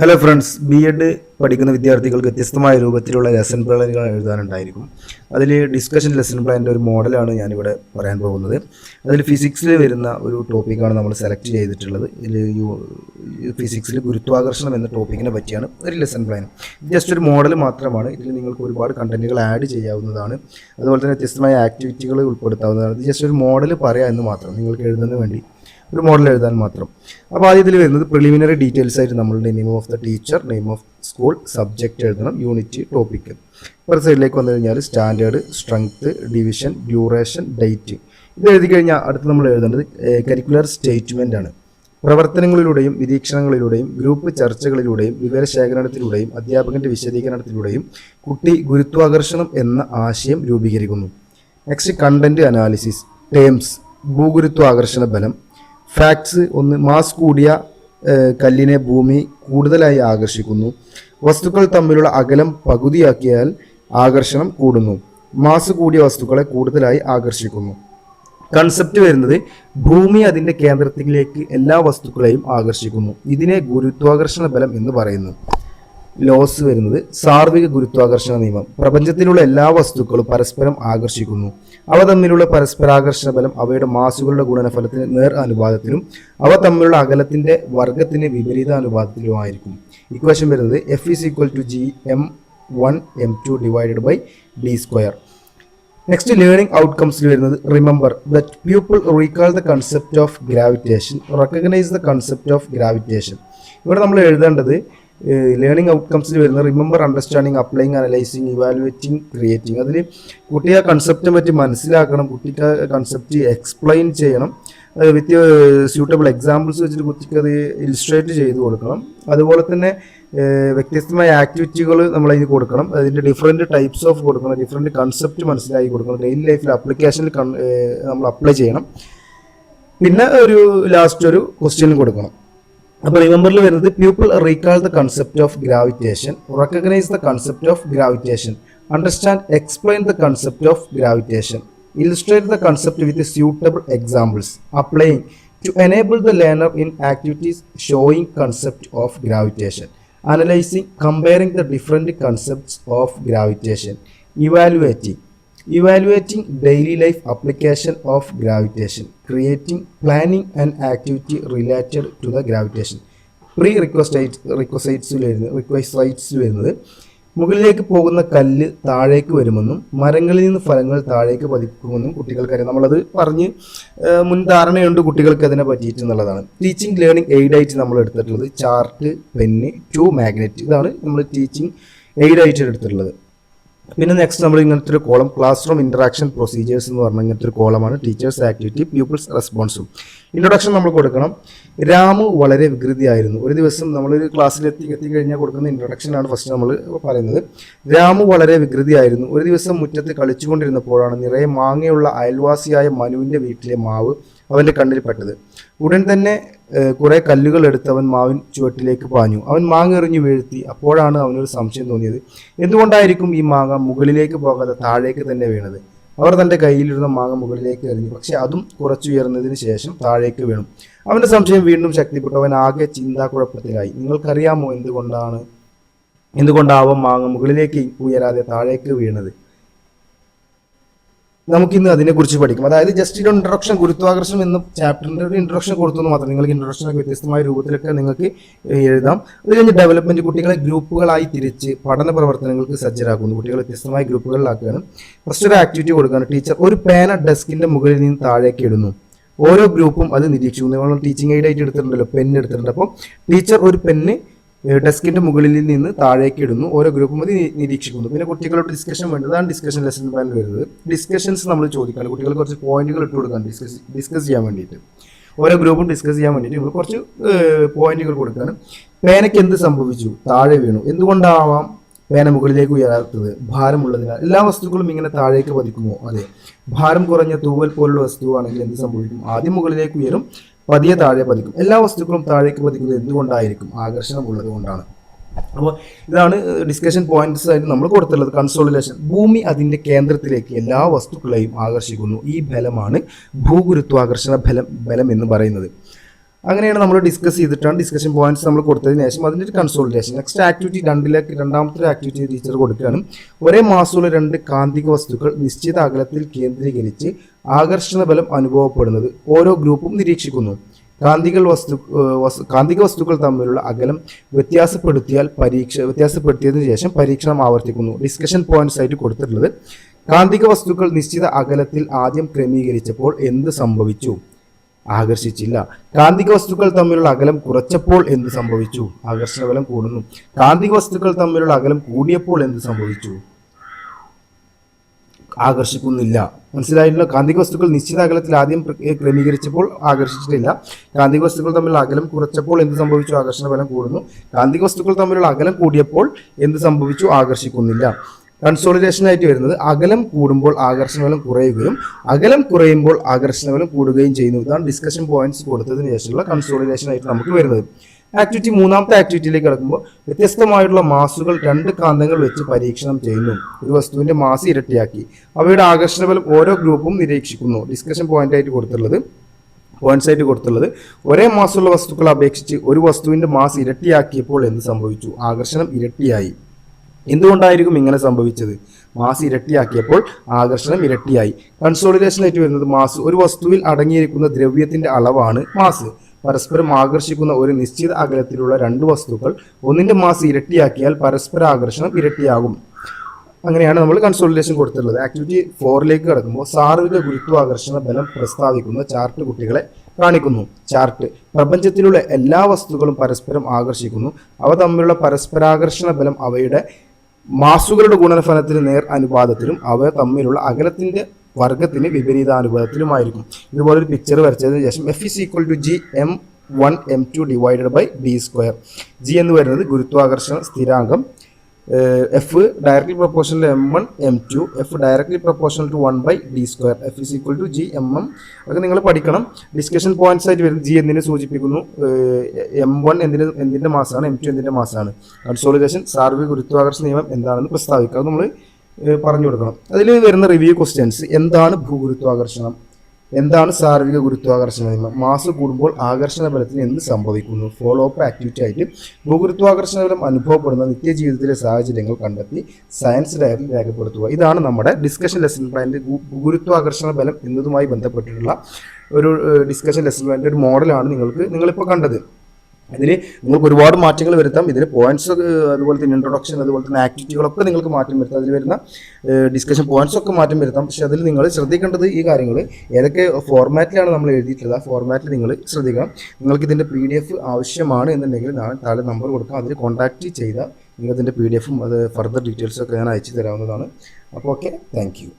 Hello friends, ബി.എഡ് പഠിക്കുന്ന വിദ്യാർത്ഥികൾക്ക് വ്യത്യസ്തമായ രൂപത്തിലുള്ള ലെസൺ പ്ലാനുകൾ എഴുതാനുണ്ടായിരിക്കും. അതിൽ ഡിസ്കഷൻ ലെസൺ പ്ലാനിൻ്റെ ഒരു മോഡലാണ് ഞാനിവിടെ പറയാൻ പോകുന്നത്. അതിൽ ഫിസിക്സിൽ വരുന്ന ഒരു ടോപ്പിക്കാണ് നമ്മൾ സെലക്ട് ചെയ്തിട്ടുള്ളത്. ഇതിൽ ഫിസിക്സിൽ ഗുരുത്വാകർഷണം എന്ന ടോപ്പിക്കിനെ പറ്റിയാണ് ഒരു ലെസൺ പ്ലാൻ. ജസ്റ്റ് ഒരു മോഡൽ മാത്രമാണ്. ഇതിൽ നിങ്ങൾക്ക് ഒരുപാട് കണ്ടന്റുകൾ ആഡ് ചെയ്യാവുന്നതാണ്. അതുപോലെ തന്നെ വ്യത്യസ്തമായ ആക്ടിവിറ്റികൾ ഉൾപ്പെടുത്താവുന്നതാണ്. ഇത് ജസ്റ്റ് ഒരു മോഡൽ പറയാം എന്ന് മാത്രം, നിങ്ങൾക്ക് എഴുതുന്നതിന് വേണ്ടി ഒരു മോഡൽ എഴുതാൻ മാത്രം. അപ്പോൾ ആദ്യം ഇതിൽ വരുന്നത് പ്രിലിമിനറി ഡീറ്റെയിൽസ് ആയിട്ട് നമ്മളുടെ name of the teacher, name of school, subject എഴുതണം, യൂണിറ്റ്, ടോപ്പിക്ക്. ഒരു സൈഡിലേക്ക് വന്നു കഴിഞ്ഞാൽ standard, strength, division, duration, date. ഇത് എഴുതി കഴിഞ്ഞാൽ അടുത്ത് നമ്മൾ എഴുതേണ്ടത് കരിക്കുലർ സ്റ്റേറ്റ്മെൻ്റ് ആണ്. പ്രവർത്തനങ്ങളിലൂടെയും നിരീക്ഷണങ്ങളിലൂടെയും ഗ്രൂപ്പ് ചർച്ചകളിലൂടെയും വിവരശേഖരണത്തിലൂടെയും അധ്യാപകന്റെ വിശദീകരണത്തിലൂടെയും കുട്ടി ഗുരുത്വാകർഷണം എന്ന ആശയം രൂപീകരിക്കുന്നു. Next content analysis. ടേംസ്: ഭൂഗുരുത്വാകർഷണ ബലം. ഫാക്ട്സ്: ഒന്ന്, മാസ് കൂടിയ കല്ലിനെ ഭൂമി കൂടുതലായി ആകർഷിക്കുന്നു. വസ്തുക്കൾ തമ്മിലുള്ള അകലം പകുതിയാക്കിയാൽ ആകർഷണം കൂടുന്നു. മാസ് കൂടിയ വസ്തുക്കളെ കൂടുതലായി ആകർഷിക്കുന്നു. കൺസെപ്റ്റ് വരുന്നത് ഭൂമി അതിൻ്റെ കേന്ദ്രത്തിലേക്ക് എല്ലാ വസ്തുക്കളെയും ആകർഷിക്കുന്നു. ഇതിനെ ഗുരുത്വാകർഷണ ബലം എന്ന് പറയുന്നു. ലോസ് വരുന്നത് സാർവിക ഗുരുത്വാകർഷണ നിയമം. പ്രപഞ്ചത്തിലുള്ള എല്ലാ വസ്തുക്കളും പരസ്പരം ആകർഷിക്കുന്നു. അവ തമ്മിലുള്ള പരസ്പരാകർഷണ ബലം അവയുടെ മാസുകളുടെ ഗുണനഫലത്തിന് നേർ അനുപാതത്തിലും അവ തമ്മിലുള്ള അകലത്തിന്റെ വർഗത്തിന് വിപരീത അനുപാതത്തിലുമായിരിക്കും. ഇക്വേഷൻ വരുന്നത് F=G(m1m2)/d². നെക്സ്റ്റ് ലേണിംഗ് ഔട്ട്കംസിൽ വരുന്നത് remember that people recall the concept of gravitation, recognise the concept of gravitation. ഇവിടെ നമ്മൾ എഴുതേണ്ടത് ലേണിംഗ് ഔട്ട്കംസിൽ വരുന്ന remember, understanding, applying, analysing, evaluating, creating. അതിൽ കുട്ടി ആ കൺസെപ്റ്റിനെ പറ്റി മനസ്സിലാക്കണം, കുട്ടിക്ക് ആ കൺസെപ്റ്റ് എക്സ്പ്ലെയിൻ ചെയ്യണം. വിത്ത് സ്യൂട്ടബിൾ എക്സാമ്പിൾസ് വെച്ചിട്ട് കുട്ടിക്ക് അത് ഇലിസ്ട്രേറ്റ് ചെയ്ത് കൊടുക്കണം. അതുപോലെ തന്നെ വ്യത്യസ്തമായ ആക്ടിവിറ്റികൾ നമ്മളതിന് കൊടുക്കണം. അതിൻ്റെ ഡിഫറെൻറ്റ് ടൈപ്സ് ഓഫ് കൊടുക്കണം, ഡിഫറെൻറ്റ് കൺസെപ്റ്റ് മനസ്സിലാക്കി കൊടുക്കണം. ഡെയിലി ലൈഫിൽ ആപ്ലിക്കേഷനിൽ നമ്മൾ അപ്ലൈ ചെയ്യണം. പിന്നെ ഒരു ലാസ്റ്റ് ഒരു ക്വസ്റ്റ്യൻ കൊടുക്കണം. അപ്പോൾ റിമെമ്പറിൽ വരുന്നത് people recall the concept of gravitation, recognise the concept of gravitation, understand, explain the concept of gravitation, illustrate the concept with suitable examples, applying to enable the learner in activities showing concept of gravitation, analysing, comparing the different concepts of gravitation, evaluating daily life application of gravitation, creating, planning an activity related to the gravitation. requisites വരുന്നത് മുകളിലേക്ക് പോകുന്ന കല്ല് താഴേക്ക് വരുമെന്നും മരങ്ങളിൽ നിന്ന് ഫലങ്ങൾ താഴേക്ക് പതിക്കുമെന്നും കുട്ടികൾക്കറിയാം. നമ്മളത് പറഞ്ഞ് മുൻ ധാരണയുണ്ട് കുട്ടികൾക്ക് അതിനെ പറ്റിയിട്ടുള്ളതാണ്. ടീച്ചിങ് ലേണിംഗ് എയ്ഡായിട്ട് നമ്മൾ എടുത്തിട്ടുള്ളത് ചാർട്ട്, പെന്ന്, 2 മാഗ്നറ്റ്. ഇതാണ് നമ്മൾ ടീച്ചിങ് എയ്ഡായിട്ട് എടുത്തിട്ടുള്ളത്. പിന്നെ നെക്സ്റ്റ് നമ്മൾ ഇങ്ങനത്തെ ഒരു column classroom interaction procedures എന്ന് പറഞ്ഞ ഇങ്ങനത്തെ ഒരു കോളമാണ്. ടീച്ചേഴ്സ് ആക്ടിവിറ്റി, പീപ്പിൾസ് റെസ്പോൺസും. ഇൻട്രൊഡക്ഷൻ നമ്മൾ കൊടുക്കണം. രാമു വളരെ വികൃതിയായിരുന്നു. ഒരു ദിവസം നമ്മളൊരു ക്ലാസ്സിൽ എത്തിക്കഴിഞ്ഞാൽ കൊടുക്കുന്ന ഇൻട്രൊഡക്ഷനാണ് ഫസ്റ്റ് നമ്മൾ പറയുന്നത്. രാമു വളരെ വികൃതിയായിരുന്നു. ഒരു ദിവസം മുറ്റത്ത് കളിച്ചുകൊണ്ടിരുന്നപ്പോഴാണ് നിറയെ മാങ്ങയുള്ള അയൽവാസിയായ മനുവിൻ്റെ വീട്ടിലെ മാവ് അവൻ്റെ കണ്ണിൽ പെട്ടത്. ഉടൻ തന്നെ കുറെ കല്ലുകൾ എടുത്ത് അവൻ മാവിൻ ചുവട്ടിലേക്ക് പാഞ്ഞു. അവൻ മാങ്ങ എറിഞ്ഞു വീഴ്ത്തി. അപ്പോഴാണ് അവനൊരു സംശയം തോന്നിയത്. എന്തുകൊണ്ടായിരിക്കും ഈ മാങ്ങ മുകളിലേക്ക് പോകാതെ താഴേക്ക് തന്നെ വീണത്? അവർ തൻ്റെ കയ്യിലിരുന്ന മാങ്ങ മുകളിലേക്ക് എറിഞ്ഞു. പക്ഷെ അതും കുറച്ചുയർന്നതിന് ശേഷം താഴേക്ക് വീണു. അവൻ്റെ സംശയം വീണ്ടും ശക്തിപ്പെട്ടു. അവൻ ആകെ ചിന്താക്കുഴപ്പത്തിലായി. നിങ്ങൾക്കറിയാമോ എന്തുകൊണ്ടാവാം മാങ്ങ മുകളിലേക്ക് ഉയരാതെ താഴേക്ക് വീണത്? നമുക്കിന്ന് അതിനെക്കുറിച്ച് പഠിക്കും. അതായത് ജസ്റ്റ് ഒരു ഇൻട്രൊഡക്ഷൻ, ഗുരുത്വാകർഷണം എന്ന ചാപ്റ്ററിൻ്റെ ഒരു ഇൻട്രൊഡക്ഷൻ കൊടുത്തു മാത്രം. നിങ്ങൾക്ക് ഇൻട്രൊഡക്ഷനൊക്കെ വ്യത്യസ്തമായ രൂപത്തിലൊക്കെ നിങ്ങൾക്ക് എഴുതാം. അത് കഴിഞ്ഞ് ഡെവലപ്മെൻറ്റ്, കുട്ടികളെ ഗ്രൂപ്പുകളായി തിരിച്ച് പഠന പ്രവർത്തനങ്ങൾക്ക് സജ്ജരാക്കുന്നു. കുട്ടികളെ വ്യത്യസ്തമായ ഗ്രൂപ്പുകളിലാക്കുകയാണ്. ഫസ്റ്റ് ഒരു ആക്ടിവിറ്റി കൊടുക്കുകയാണ്. ടീച്ചർ ഒരു പേന ഡെസ്കിൻ്റെ മുകളിൽ നിന്ന് താഴേക്ക് ഇടുന്നു. ഓരോ ഗ്രൂപ്പും അത് നിരീക്ഷിക്കുന്നു. നമ്മൾ ടീച്ചിങ് എയ്ഡായിട്ട് എടുത്തിട്ടുണ്ടല്ലോ, പെന്ന് എടുത്തിട്ടുണ്ട്. അപ്പം ടീച്ചർ ഒരു പെന്ന് ഡെസ്കിന്റെ മുകളിൽ നിന്ന് താഴേക്ക് ഇടുന്നു. ഓരോ ഗ്രൂപ്പും അത് നിരീക്ഷിക്കുന്നു. പിന്നെ കുട്ടികളോട് ഡിസ്കഷൻ വേണ്ടതാണ് ഡിസ്കഷൻ ലെസൺ പ്ലാനിൽ വരുന്നത്. ഡിസ്കഷൻസ് നമ്മൾ ചോദിക്കാറ്, കുട്ടികൾ കുറച്ച് പോയിന്റുകൾ ഇട്ട് കൊടുക്കാൻ ഡിസ്കസ് ചെയ്യാൻ വേണ്ടിയിട്ട്, ഓരോ ഗ്രൂപ്പും ഡിസ്കസ് ചെയ്യാൻ വേണ്ടിയിട്ട് നമ്മൾ കുറച്ച് പോയിന്റുകൾ കൊടുക്കുകയാണ്. പേനയ്ക്ക് എന്ത് സംഭവിച്ചു? താഴെ വീണു. എന്തുകൊണ്ടാവാം പേന മുകളിലേക്ക് ഉയരാത്തത്? ഭാരമുള്ളതിനാൽ. എല്ലാ വസ്തുക്കളും ഇങ്ങനെ താഴേക്ക് പതിക്കുമോ? അതെ. ഭാരം കുറഞ്ഞ തൂവൽ പോലുള്ള വസ്തുവാണെങ്കിൽ എന്ത് സംഭവിക്കും? ആദ്യം മുകളിലേക്ക് ഉയരും, പതിയെ താഴെ പതിക്കും. എല്ലാ വസ്തുക്കളും താഴേക്ക് പതിക്കുന്നത് എന്തുകൊണ്ടായിരിക്കും? ആകർഷണം ഉള്ളത് കൊണ്ടാണ്. അപ്പോൾ ഇതാണ് ഡിസ്കഷൻ പോയിന്റ്സ് ആയിട്ട് നമ്മൾ കൊടുത്തുള്ളത്. കൺസോളിഡേഷൻ: ഭൂമി അതിൻ്റെ കേന്ദ്രത്തിലേക്ക് എല്ലാ വസ്തുക്കളെയും ആകർഷിക്കുന്നു. ഈ ബലമാണ് ഭൂഗുരുത്വാകർഷണ ബലം എന്ന് പറയുന്നത്. അങ്ങനെയാണ് നമ്മൾ ഡിസ്കസ് ചെയ്തിട്ടാണ് ഡിസ്കഷൻ പോയിന്റ്സ് നമ്മൾ കൊടുത്തതിന് ശേഷം അതിൻ്റെ ഒരു കൺസോളിഡേഷൻ. നെക്സ്റ്റ് ആക്ടിവിറ്റി രണ്ടാമത്തെ ആക്ടിവിറ്റി ടീച്ചർ കൊടുക്കുകയാണ്. ഒരേ മാസമുള്ള രണ്ട് കാന്തിക വസ്തുക്കൾ നിശ്ചിത അകലത്തിൽ കേന്ദ്രീകരിച്ച് ആകർഷണ ബലം അനുഭവപ്പെടുന്നത് ഓരോ ഗ്രൂപ്പും നിരീക്ഷിക്കുന്നു. കാന്തിക വസ്തുക്കൾ തമ്മിലുള്ള അകലം വ്യത്യാസപ്പെടുത്തിയതിനു ശേഷം പരീക്ഷണം ആവർത്തിക്കുന്നു. ഡിസ്കഷൻ പോയിന്റ്സ് ആയിട്ട് കൊടുത്തിട്ടുള്ളത് കാന്തിക വസ്തുക്കൾ നിശ്ചിത അകലത്തിൽ ആദ്യം ക്രമീകരിച്ചപ്പോൾ എന്ത് സംഭവിച്ചു? ആകർഷിച്ചില്ല. കാന്തിക വസ്തുക്കൾ തമ്മിലുള്ള അകലം കുറച്ചപ്പോൾ എന്ത് സംഭവിച്ചു? ആകർഷണ ബലം കൂടുന്നു. കാന്തിക വസ്തുക്കൾ തമ്മിലുള്ള അകലം കൂടിയപ്പോൾ എന്ത് സംഭവിച്ചു? ആകർഷിക്കുന്നില്ല. മനസ്സിലായില്ല? കാന്തിക വസ്തുക്കൾ നിശ്ചിത അകലത്തിൽ ആദ്യം ക്രമീകരിച്ചപ്പോൾ ആകർഷിച്ചിട്ടില്ല. കാന്തിക വസ്തുക്കൾ തമ്മിലുള്ള അകലം കുറച്ചപ്പോൾ എന്ത് സംഭവിച്ചു? ആകർഷണ ബലം കൂടുന്നു. കാന്തിക വസ്തുക്കൾ തമ്മിലുള്ള അകലം കൂടിയപ്പോൾ എന്ത് സംഭവിച്ചു? ആകർഷിക്കുന്നില്ല. കൺസോളിഡേഷൻ ആയിട്ട് വരുന്നത് അകലം കൂടുമ്പോൾ ആകർഷണ ബലം കുറയുകയും അകലം കുറയുമ്പോൾ ആകർഷണ ബലം കൂടുകയും ചെയ്യുന്നു. ഇതാണ് ഡിസ്കഷൻ പോയിന്റ്സ് കൊടുത്തതിന് ശേഷമുള്ള കൺസോളിഡേഷൻ ആയിട്ട് നമുക്ക് വരുന്നത്. മൂന്നാമത്തെ ആക്ടിവിറ്റിയിലേക്ക് കിടക്കുമ്പോൾ വ്യത്യസ്തമായിട്ടുള്ള മാസുകൾ രണ്ട് കാന്തങ്ങൾ വെച്ച് പരീക്ഷണം ചെയ്യുന്നു. ഒരു വസ്തുവിന്റെ മാസ് ഇരട്ടിയാക്കി അവയുടെ ആകർഷണ ബലം ഓരോ ഗ്രൂപ്പും നിരീക്ഷിക്കുന്നു. ഡിസ്കഷൻ പോയിന്റ്സ് ആയിട്ട് കൊടുത്തുള്ളത് ഒരേ മാസുള്ള വസ്തുക്കളെ അപേക്ഷിച്ച് ഒരു വസ്തുവിന്റെ മാസ് ഇരട്ടിയാക്കിയപ്പോൾ എന്ത് സംഭവിച്ചു? ആകർഷണം ഇരട്ടിയായി. എന്തുകൊണ്ടായിരിക്കും ഇങ്ങനെ സംഭവിച്ചത്? മാസ് ഇരട്ടിയാക്കിയപ്പോൾ ആകർഷണം ഇരട്ടിയായി. കൺസോളിഡേഷൻ ആയിട്ട് വരുന്നത് ഒരു വസ്തുവിൽ അടങ്ങിയിരിക്കുന്ന ദ്രവ്യത്തിന്റെ അളവാണ് മാസ്. പരസ്പരം ആകർഷിക്കുന്ന ഒരു നിശ്ചിത അകലത്തിലുള്ള രണ്ട് വസ്തുക്കൾ ഒന്നിന്റെ മാസ് ഇരട്ടിയാക്കിയാൽ പരസ്പര ആകർഷണം ഇരട്ടിയാകും. അങ്ങനെയാണ് നമ്മൾ കൺസോളിഡേഷൻ കൊടുത്തിട്ടുള്ളത്. ആക്ടിവിറ്റി 4ലേക്ക് കടക്കുമ്പോൾ സാർവിക ഗുരുത്വാകർഷണ ബലം പ്രസ്താവിക്കുന്ന ചാർട്ട് കുട്ടികളെ കാണിക്കുന്നു. ചാർട്ട് പ്രപഞ്ചത്തിലുള്ള എല്ലാ വസ്തുക്കളും പരസ്പരം ആകർഷിക്കുന്നു. അവ തമ്മിലുള്ള പരസ്പരാകർഷണ ബലം അവയുടെ മാസുകളുടെ ഗുണനഫലത്തിന് നേർ അനുപാതത്തിലും അവ തമ്മിലുള്ള അകലത്തിന്റെ വർഗത്തിന് വിപരീതാനുപാതത്തിലുമായിരിക്കും. ഇതുപോലൊരു പിക്ചർ വരച്ചതിന് ശേഷം F=G(m1m2) /d². G എന്ന് വരുന്നത് ഗുരുത്വാകർഷണ സ്ഥിരാങ്കം. F directly proportional m1 m2, F directly proportional to 1/d². F=G(mm). അതൊക്കെ നിങ്ങൾ പഠിക്കണം. ഡിസ്കഷൻ പോയിന്റ്സ് ആയിട്ട് വരുന്നത് G എന്തിനെ സൂചിപ്പിക്കുന്നു, m1 എന്തിന്റെ മാസാണ്, m2 എന്തിന്റെ മാസാണ്. കൺസോളിഡേഷൻ സാർവിക ഗുരുത്വാകർഷണ നിയമം എന്താണെന്ന് പ്രസ്താവിക്കുക. നമ്മൾ പറഞ്ഞു കൊടുക്കണം. അതിൽ വരുന്ന റിവ്യൂ ക്വസ്റ്റ്യൻസ്: എന്താണ് ഭൂഗുരുത്വാകർഷണം? എന്താണ് സാർവിക ഗുരുത്വാകർഷണ നിയമം? മാസ് കൂടുമ്പോൾ ആകർഷണ ബലത്തിന് എന്ത് സംഭവിക്കുന്നു? ഫോളോ അപ്പ് ആക്ടിവിറ്റി ആയിട്ട് ഭൂഗുരുത്വാകർഷണ ബലം അനുഭവപ്പെടുന്ന നിത്യജീവിതത്തിലെ സാഹചര്യങ്ങൾ കണ്ടെത്തി സയൻസ് ഡയറിയിൽ രേഖപ്പെടുത്തുക. ഇതാണ് നമ്മുടെ ഡിസ്കഷൻ ലെസൺ പ്ലാനിന്റെ ഗുരുത്വാകർഷണ ബലം എന്നതുമായി ബന്ധപ്പെട്ടിട്ടുള്ള ഒരു ഡിസ്കഷൻ ലെസൺ പ്ലാനിന്റെ ഒരു മോഡലാണ് നിങ്ങളിപ്പോൾ കണ്ടത്. ഇതിൽ നിങ്ങൾക്ക് ഒരുപാട് മാറ്റങ്ങൾ വരുത്താം. ഇതിൽ പോയിന്റ്സ്, അതുപോലെ തന്നെ ഇൻട്രൊഡക്ഷൻ, അതുപോലെ തന്നെ ആക്ടിവിറ്റികളൊക്കെ നിങ്ങൾക്ക് മാറ്റം വരുത്താം. അതിൽ വരുന്ന ഡിസ്കഷൻ പോയിന്റ്സ് ഒക്കെ മാറ്റം വരുത്താം. പക്ഷേ അതിൽ നിങ്ങൾ ശ്രദ്ധിക്കേണ്ടത് ഈ കാര്യങ്ങൾ ഏതൊക്കെ ഫോർമാറ്റിലാണ് നമ്മൾ എഴുതിയിട്ടുള്ളത്, ആ ഫോർമാറ്റിൽ നിങ്ങൾ ശ്രദ്ധിക്കണം. നിങ്ങൾക്ക് ഇതിൻ്റെ PDF ആവശ്യമാണ് എന്നുണ്ടെങ്കിൽ ഞാൻ താഴെ നമ്പർ കൊടുക്കാം. അതിൽ കോൺടാക്റ്റ് ചെയ്താൽ നിങ്ങൾക്ക് ഇതിൻ്റെ PDF അത് ഫർദർ ഡീറ്റെയിൽസൊക്കെ ഞാൻ അയച്ചു തരാവുന്നതാണ്. അപ്പോൾ ഓക്കെ, താങ്ക് യു.